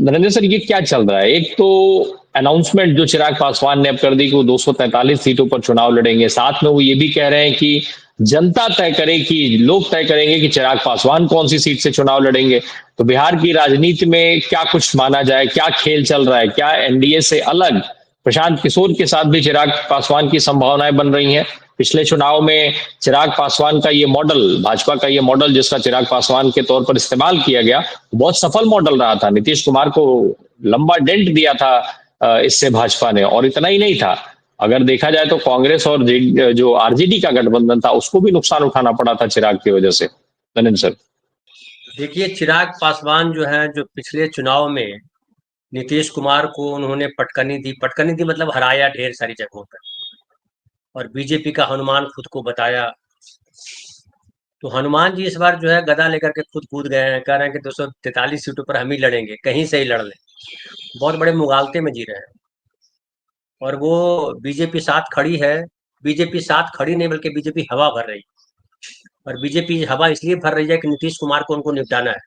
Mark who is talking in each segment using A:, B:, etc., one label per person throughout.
A: Narendra sir, ये क्या चल रहा है? एक तो अनाउंसमेंट जो चिराग पासवान ने अब कर दी कि वो 243 सीटों पर चुनाव लड़ेंगे, साथ में वो ये भी कह रहे हैं कि जनता तय करे, कि लोग तय करेंगे कि चिराग पासवान कौन सी सीट से चुनाव लड़ेंगे। तो बिहार की राजनीति में क्या कुछ माना जाए, क्या खेल चल रहा है? क्या एनडीए से अलग प्रशांत किशोर के साथ भी चिराग पासवान की संभावनाएं बन रही हैं? पिछले चुनाव में चिराग पासवान का ये मॉडल, भाजपा का ये मॉडल जिसका चिराग पासवान के तौर पर इस्तेमाल किया गया, बहुत सफल मॉडल रहा था। नीतीश कुमार को लंबा डेंट दिया था इससे भाजपा ने। और इतना ही नहीं था, अगर देखा जाए तो कांग्रेस और जो आरजेडी का गठबंधन था उसको भी नुकसान उठाना पड़ा था चिराग की वजह से। नरेंद्र सर,
B: देखिए, चिराग पासवान जो है, जो पिछले चुनाव में नीतीश कुमार को उन्होंने पटकनी दी मतलब हराया ढेर सारी जगहों पर, और बीजेपी का हनुमान खुद को बताया। तो हनुमान जी इस बार जो है गदा लेकर के खुद कूद गए हैं, कह रहे हैं कि 243 सीटों पर हम ही लड़ेंगे, कहीं से ही लड़ लें। बहुत बड़े मुगालते में जी रहे हैं। और वो बीजेपी साथ खड़ी है। बीजेपी साथ खड़ी नहीं, बल्कि बीजेपी हवा भर रही है। और बीजेपी हवा इसलिए भर रही है कि नीतीश कुमार को उनको निपटाना है।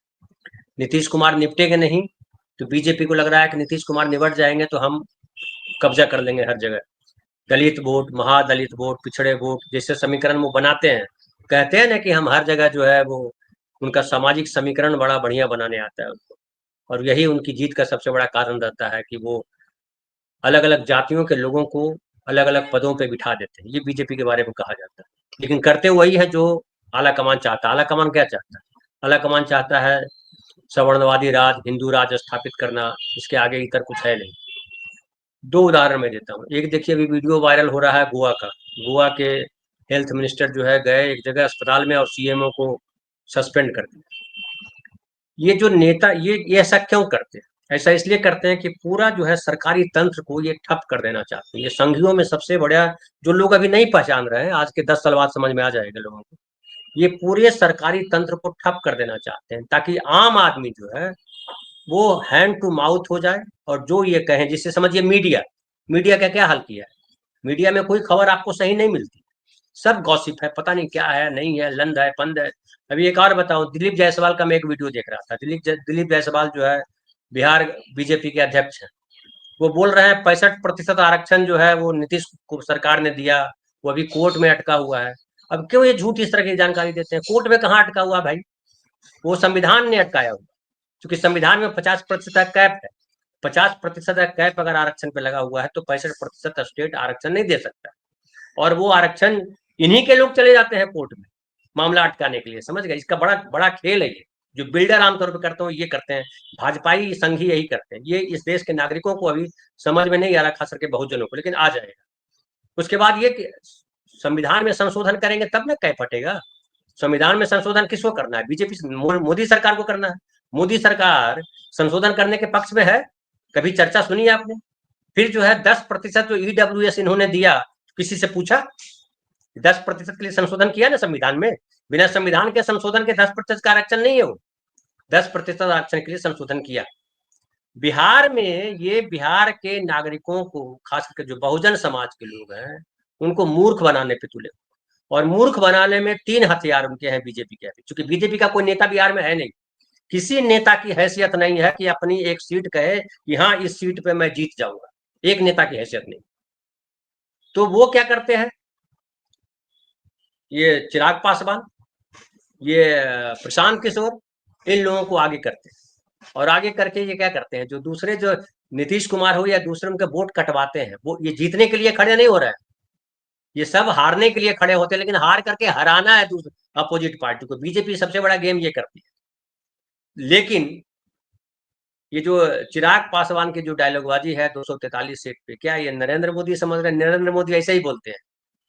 B: नीतीश कुमार निपटेंगे नहीं तो बीजेपी को लग रहा है कि नीतीश कुमार निपट जाएंगे तो हम कब्जा कर लेंगे हर जगह। दलित वोट, महादलित वोट, पिछड़े वोट जैसे समीकरण वो बनाते हैं, कहते हैं ना कि हम हर जगह जो है वो उनका सामाजिक समीकरण बड़ा बढ़िया बनाने आता है उनको। और यही उनकी जीत का सबसे बड़ा कारण रहता है कि वो अलग अलग जातियों के लोगों को अलग अलग पदों पे बिठा देते हैं। ये बीजेपी के बारे में कहा जाता है, लेकिन करते वही है जो आला कमान चाहता है। आला कमान क्या चाहता है? आला कमान चाहता है सवर्णवादी राज, हिंदू राज स्थापित करना। इसके आगे इतर कुछ है नहीं। दो उदाहरण मैं देता हूँ। एक देखिए, अभी वीडियो वायरल हो रहा है गोवा का। गोवा के हेल्थ मिनिस्टर जो है गए एक जगह अस्पताल में और सीएमओ को सस्पेंड कर दिया। ये जो नेता ये ऐसा क्यों करते हैं? ऐसा इसलिए करते हैं कि पूरा जो है सरकारी तंत्र को ये ठप कर देना चाहते हैं। ये संघियों में सबसे बड़ा, जो लोग अभी नहीं पहचान रहे हैं, आज के 10 साल बाद समझ में आ जाएगा लोगों को। ये पूरे सरकारी तंत्र को ठप कर देना चाहते हैं ताकि आम आदमी जो है वो हैंड टू माउथ हो जाए। और जो ये कहें, जिससे समझिए मीडिया, मीडिया का क्या हाल किया है? मीडिया में कोई खबर आपको सही नहीं मिलती, सब गॉसिप है, पता नहीं क्या है, नहीं है, लंद है, पंद है। अभी एक और बताऊं, दिलीप जायसवाल का मैं एक वीडियो देख रहा था। दिलीप जायसवाल जो है बिहार बीजेपी के अध्यक्ष हैं। वो बोल रहे हैं 65% आरक्षण जो है वो नीतीश सरकार ने दिया, वो अभी कोर्ट में अटका हुआ है। अब क्यों ये झूठ इस तरह की जानकारी देते हैं? कोर्ट में कहाँ अटका हुआ भाई? वो संविधान ने अटकाया हुआ, क्योंकि संविधान में 50% कैप है। 50% कैप अगर आरक्षण पे लगा हुआ है तो 65% स्टेट आरक्षण नहीं दे सकता। और वो आरक्षण इन्हीं के लोग चले जाते हैं कोर्ट में मामला अटकाने के लिए। समझ गए? इसका बड़ा बड़ा खेल है ये, जो बिल्डर आमतौर पर करते हो ये करते हैं। भाजपाई संघी यही करते हैं। ये इस देश के नागरिकों को अभी समझ में नहीं आ रहा, खास करके बहुजनों को, लेकिन आ जाएगा। उसके बाद ये कि संविधान में संशोधन करेंगे तब ना कैप हटेगा। संविधान में संशोधन किसको करना है? बीजेपी, मोदी सरकार को करना है। मोदी सरकार संशोधन करने के पक्ष में है? कभी चर्चा सुनी है आपने? फिर जो है 10% जो ईडब्ल्यूएस इन्होंने दिया, किसी से पूछा? 10% के लिए संशोधन किया ना संविधान में। बिना संविधान के संशोधन के 10% का आरक्षण नहीं है वो। 10% आरक्षण के लिए संशोधन किया। बिहार में ये बिहार के नागरिकों को, खास करके जो बहुजन समाज के लोग हैं, उनको मूर्ख बनाने पे तुले। और मूर्ख बनाने में 3 हथियार उनके हैं बीजेपी के अभी, क्योंकि बीजेपी का कोई नेता बिहार में है नहीं। किसी नेता की हैसियत नहीं है कि अपनी एक सीट कहे कि हाँ इस सीट पे मैं जीत जाऊंगा। एक नेता की हैसियत नहीं। तो वो क्या करते हैं, ये चिराग पासवान, ये प्रशांत किशोर, इन लोगों को आगे करते हैं। और आगे करके ये क्या करते हैं, जो दूसरे, जो नीतीश कुमार हो या दूसरे, उनके वोट कटवाते हैं। वो ये जीतने के लिए खड़े नहीं हो रहे हैं, ये सब हारने के लिए खड़े होते हैं। लेकिन हार करके हराना है अपोजिट पार्टी को। बीजेपी सबसे बड़ा गेम ये करती है। लेकिन ये जो चिराग पासवान की जो डायलॉगबाजी है 243 सीट पे, क्या ये नरेंद्र मोदी समझ रहे हैं? नरेंद्र मोदी ऐसे ही बोलते हैं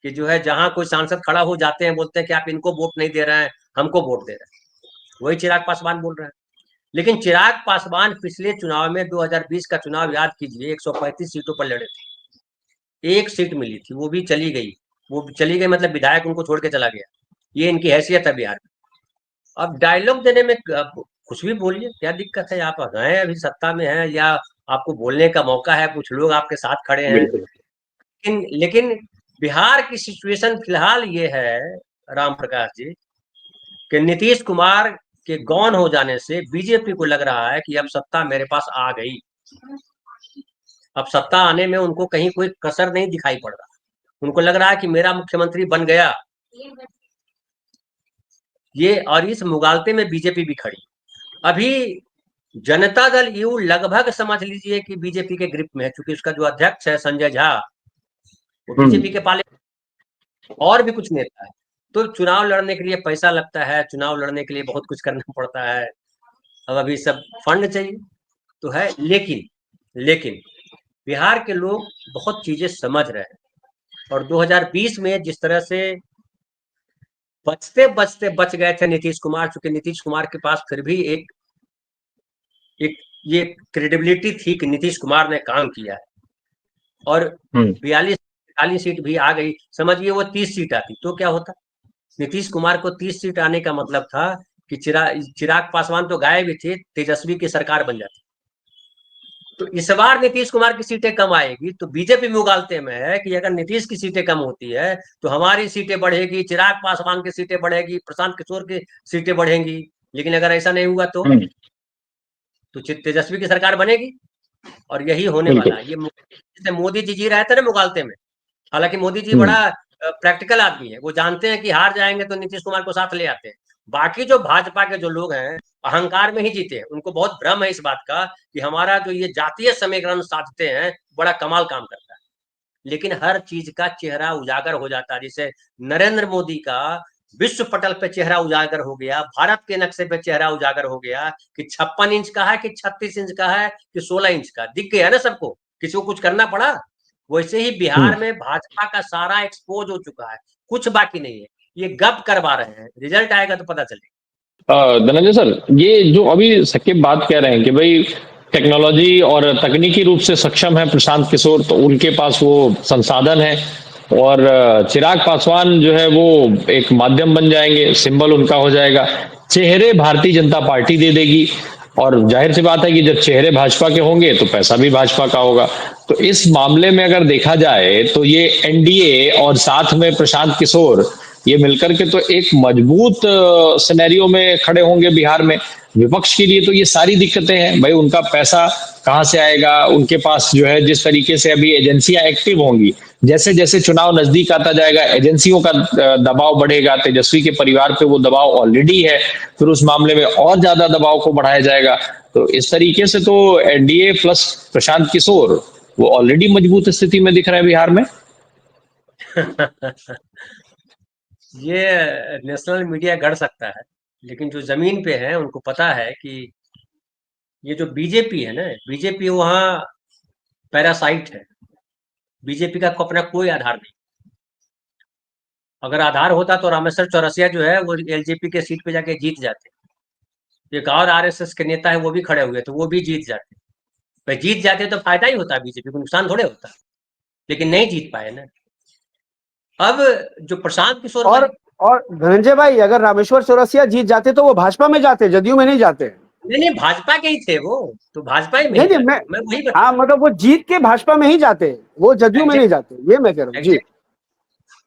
B: कि जो है जहां कोई सांसद खड़ा हो जाते हैं, बोलते हैं कि आप इनको वोट नहीं दे रहे हैं, हमको वोट दे रहे हैं। वही चिराग पासवान बोल रहे हैं। लेकिन चिराग पासवान पिछले चुनाव में, 2020 का चुनाव याद कीजिए, 135 सीटों पर लड़े थे। एक सीट मिली थी, वो भी चली गई। वो चली गई मतलब विधायक उनको छोड़ के चला गया। ये इनकी हैसियत है बिहार में। अब डायलॉग देने में कुछ भी बोलिए, क्या दिक्कत है? आप हैं अभी सत्ता में हैं, या आपको बोलने का मौका है, कुछ लोग आपके साथ खड़े हैं।
A: बिल्कुल।
B: लेकिन बिहार की सिचुएशन फिलहाल ये है, राम प्रकाश जी, कि नीतीश कुमार के गौन हो जाने से बीजेपी को लग रहा है कि अब सत्ता मेरे पास आ गई। अब सत्ता आने में उनको कहीं कोई कसर नहीं दिखाई पड़ रहा। उनको लग रहा है कि मेरा मुख्यमंत्री बन गया। ये और इस मुगालते में बीजेपी भी खड़ी। अभी जनता दल यू लगभग समझ लीजिए कि बीजेपी के ग्रिप में है, क्योंकि उसका जो अध्यक्ष है संजय झा, वो बीजेपी के पाले, और भी कुछ नेता है। तो चुनाव लड़ने के लिए पैसा लगता है, चुनाव लड़ने के लिए बहुत कुछ करना पड़ता है। अब अभी सब फंड चाहिए तो है, लेकिन बिहार के लोग बहुत चीजें समझ रहे हैं। और 2020 में जिस तरह से बचते बचते बच गए थे नीतीश कुमार, चूंकि नीतीश कुमार के पास फिर भी एक ये क्रेडिबिलिटी थी कि नीतीश कुमार ने काम किया है, और 42-43 सीट भी आ गई। समझिए वो 30 सीट आती तो क्या होता। नीतीश कुमार को 30 सीट आने का मतलब था कि चिराग पासवान तो गायब भी थे, तेजस्वी की सरकार बन जाती। तो इस बार नीतीश कुमार की सीटें कम आएगी तो बीजेपी में उगालते में है कि अगर नीतीश की सीटें कम होती है तो हमारी सीटें बढ़ेगी, चिराग पासवान की सीटें बढ़ेगी, प्रशांत किशोर की सीटें बढ़ेंगी। लेकिन अगर ऐसा नहीं हुआ तो तेजस्वी की सरकार बनेगी, और यही होने वाला है। ये मोदी जी रहे थे ना मुगालते में। हालांकि मोदी जी बड़ा प्रैक्टिकल आदमी है, वो जानते हैं कि हार जाएंगे तो नीतीश कुमार को साथ ले आते हैं। बाकी जो भाजपा के जो लोग हैं अहंकार में ही जीते हैं, उनको बहुत भ्रम है इस बात का कि हमारा जो ये जातीय समीकरण साधते हैं बड़ा कमाल काम करता है। लेकिन हर चीज का चेहरा उजागर हो जाता है। जैसे नरेंद्र मोदी का विश्व पटल पे चेहरा उजागर हो गया, भारत के नक्शे पे चेहरा उजागर हो गया कि 56 इंच का है कि 36 इंच का है कि 16 इंच का, दिख गया ना सबको, किसी को कुछ करना पड़ा। वैसे ही बिहार में भाजपा का सारा एक्सपोज हो चुका है, कुछ बाकी नहीं है। ये गप करवा रहे हैं, रिजल्ट आएगा तो पता चलेगा।
A: धनंजय सर, ये जो अभी सकीब बात कह रहे हैं कि भाई टेक्नोलॉजी और तकनीकी रूप से सक्षम है प्रशांत किशोर, तो उनके पास वो संसाधन है, और चिराग पासवान जो है वो एक माध्यम बन जाएंगे, सिंबल उनका हो जाएगा, चेहरे भारतीय जनता पार्टी दे देगी। और जाहिर सी बात है कि जब चेहरे भाजपा के होंगे तो पैसा भी भाजपा का होगा। तो इस मामले में अगर देखा जाए तो ये एनडीए और साथ में प्रशांत किशोर, ये मिलकर के तो एक मजबूत सिनेरियो में खड़े होंगे बिहार में। विपक्ष के लिए तो ये सारी दिक्कतें हैं भाई, उनका पैसा कहां से आएगा, उनके पास जो है जिस तरीके से अभी एजेंसियां एक्टिव होंगी, जैसे जैसे चुनाव नजदीक आता जाएगा एजेंसियों का दबाव बढ़ेगा, तेजस्वी के परिवार पे वो दबाव ऑलरेडी है, फिर उस मामले में और ज्यादा दबाव को बढ़ाया जाएगा। तो इस तरीके से तो एनडीए प्लस प्रशांत किशोर वो ऑलरेडी मजबूत स्थिति में दिख रहा है बिहार में।
B: ये नेशनल मीडिया गढ़ सकता है, लेकिन जो जमीन पे है उनको पता है कि ये जो बीजेपी है ना, बीजेपी वहां पैरासाइट है। बीजेपी का अपना कोई आधार नहीं। अगर आधार होता तो रामेश्वर चौरसिया जो है वो एलजेपी के सीट पे जाके जीत जाते। एक और आरएसएस के नेता है वो भी खड़े हुए तो वो भी जीत जाते। भाई जीत जाते तो फायदा ही होता, बीजेपी को नुकसान थोड़े होता। लेकिन नहीं जीत पाए ना। अब जो प्रशांत किशोर
C: और धनंजय भाई, अगर रामेश्वर चौरसिया जीत जाते तो वो भाजपा में जाते, जदयू में नहीं जाते।
B: नहीं, भाजपा के ही थे वो, तो भाजपा ही में
C: नहीं
B: ही
C: नहीं,
B: जाते। मैं वही
C: हाँ मतलब वो जीत के भाजपा में ही जाते, वो जदयू में नहीं जाते, ये मैं कह रहा हूँ जी।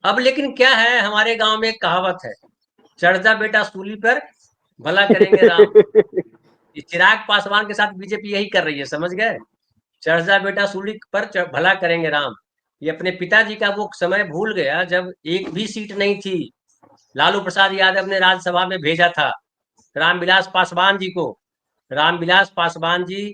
B: अब लेकिन क्या है, हमारे गांव में एक कहावत है, चढ़ जा बेटा सूली पर भला करेंगे राम। ये चिराग पासवान के साथ बीजेपी यही कर रही है, समझ गए। चढ़ जा बेटा सूली पर भला करेंगे राम। ये अपने पिताजी का वो समय भूल गया जब एक भी सीट नहीं थी। लालू प्रसाद यादव ने राज्यसभा में भेजा था रामविलास पासवान जी को। रामविलास पासवान जी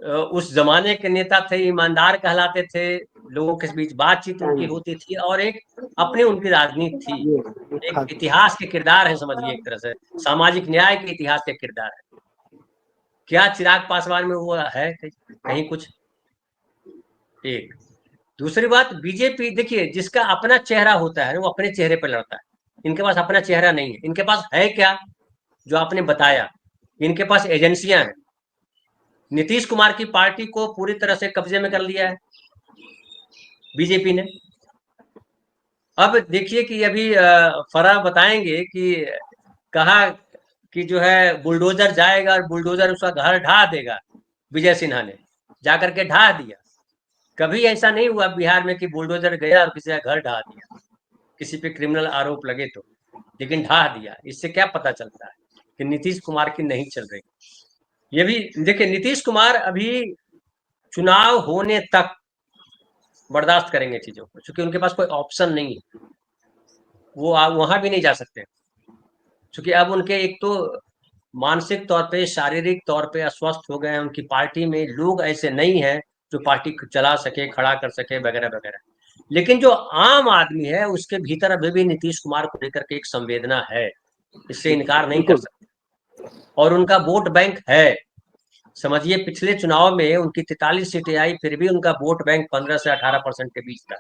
B: उस जमाने के नेता थे, ईमानदार कहलाते थे, लोगों के बीच बातचीत उनकी होती थी, और एक अपने उनकी राजनीति थी। एक इतिहास के किरदार है, समझिए एक तरह से सामाजिक न्याय के इतिहास के किरदार है। क्या चिराग पासवान में वो है कहीं कुछ? एक दूसरी बात, बीजेपी देखिए जिसका अपना चेहरा होता है वो अपने चेहरे पर लड़ता है। इनके पास अपना चेहरा नहीं है। इनके पास है क्या, जो आपने बताया, इनके पास एजेंसियां हैं। नीतीश कुमार की पार्टी को पूरी तरह से कब्जे में कर लिया है बीजेपी ने। अब देखिए कि अभी फराह बताएंगे कि कहा कि जो है बुलडोजर जाएगा और बुलडोजर उसका घर ढा देगा। विजय सिन्हा ने जाकर के ढा दिया। कभी ऐसा नहीं हुआ बिहार में कि बुलडोजर गया और किसी का घर ढा दिया, किसी पे क्रिमिनल आरोप लगे तो, लेकिन ढा दिया। इससे क्या पता चलता है कि नीतीश कुमार की नहीं चल रही। ये भी देखिए, नीतीश कुमार अभी चुनाव होने तक बर्दाश्त करेंगे चीजों को, क्योंकि उनके पास कोई ऑप्शन नहीं है, वो वहां भी नहीं जा सकते, क्योंकि अब उनके एक तो मानसिक तौर पे, शारीरिक तौर पे अस्वस्थ हो गए हैं। उनकी पार्टी में लोग ऐसे नहीं हैं जो पार्टी को चला सके, खड़ा कर सके, वगैरह वगैरह। लेकिन जो आम आदमी है उसके भीतर अभी भी नीतीश कुमार को लेकर के एक संवेदना है, इससे इनकार नहीं कर सकते। और उनका वोट बैंक है, समझिए पिछले चुनाव में उनकी 43 सीटें आई, फिर भी उनका वोट बैंक 15 से 18% के बीच था।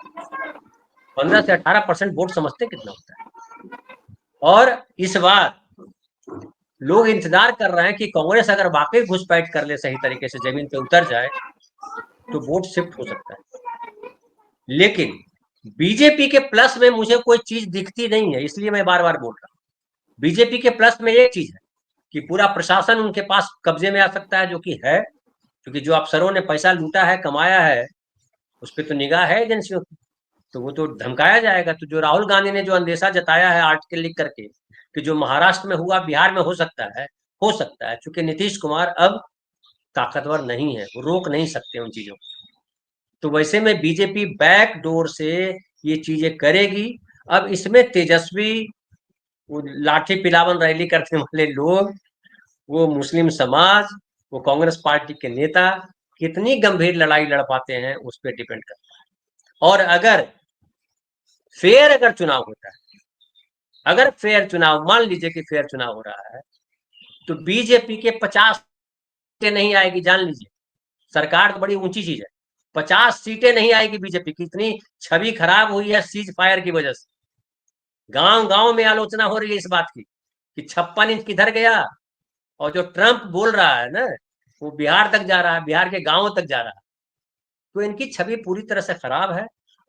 B: 15 से 18% वोट समझते कितना होता है। और इस बार लोग इंतजार कर रहे हैं कि कांग्रेस अगर वाकई घुसपैठ कर ले, सही तरीके से जमीन पे उतर जाए, तो वोट शिफ्ट हो सकता है। लेकिन बीजेपी के प्लस में मुझे कोई चीज दिखती नहीं है, इसलिए मैं बार बार बोल रहा हूं। बीजेपी के प्लस में एक चीज है कि पूरा प्रशासन उनके पास कब्जे में आ सकता है, जो कि है, क्योंकि जो अफसरों ने पैसा लूटा है, कमाया है, उस पर तो निगाह है एजेंसियों की, तो वो तो धमकाया जाएगा। तो जो राहुल गांधी ने जो अंदेशा जताया है आर्टिकल लिख करके कि जो महाराष्ट्र में हुआ बिहार में हो सकता है, क्योंकि नीतीश कुमार अब ताकतवर नहीं है, वो रोक नहीं सकते उन चीजों को। तो वैसे में बीजेपी बैक डोर से ये चीजें करेगी। अब इसमें तेजस्वी, वो लाठी पिलावन रैली करने वाले लोग, वो मुस्लिम समाज, वो कांग्रेस पार्टी के नेता कितनी गंभीर लड़ाई लड़ पाते हैं उस पर डिपेंड करता है। और अगर चुनाव होता है, अगर फेयर चुनाव, मान लीजिए कि फेयर चुनाव हो रहा है, तो बीजेपी के 50 सीटें नहीं आएगी, जान लीजिए। सरकार तो बड़ी ऊंची चीज है, 50 सीटें नहीं आएगी बीजेपी की। इतनी छवि खराब हुई है सीज फायर की वजह से। गांव गांव में आलोचना हो रही है इस बात की कि 56 इंच किधर गया। और जो ट्रंप बोल रहा है ना, वो बिहार तक जा रहा है, बिहार के गांवों तक जा रहा है। तो इनकी छवि पूरी तरह से खराब है।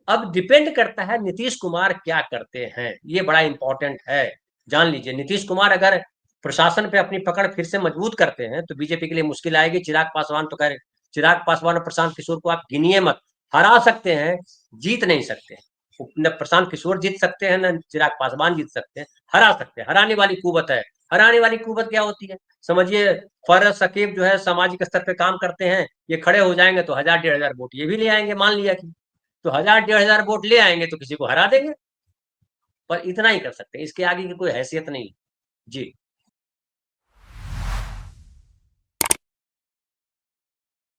B: अब डिपेंड करता है नीतीश कुमार क्या करते हैं, ये बड़ा इंपॉर्टेंट है, जान लीजिए। नीतीश कुमार अगर प्रशासन पे अपनी पकड़ फिर से मजबूत करते हैं तो बीजेपी के लिए मुश्किल आएगी। चिराग पासवान तो कह रहे, चिराग पासवान और प्रशांत किशोर को आप गिनिए मत, हरा सकते हैं, जीत नहीं सकते। न प्रशांत किशोर जीत सकते हैं, न चिराग पासवान जीत सकते हैं, हरा सकते हैं। हराने वाली कुवत है। हराने वाली कुवत क्या होती है, समझिए फरज सकीब जो है सामाजिक स्तर पे काम करते हैं, ये खड़े हो जाएंगे तो 1000-1500 वोट ये भी ले आएंगे, मान लिया कि तो 1000-1500 वोट ले आएंगे तो किसी को हरा देंगे। पर इतना ही कर सकते हैं, इसके आगे की कोई हैसियत नहीं। जी।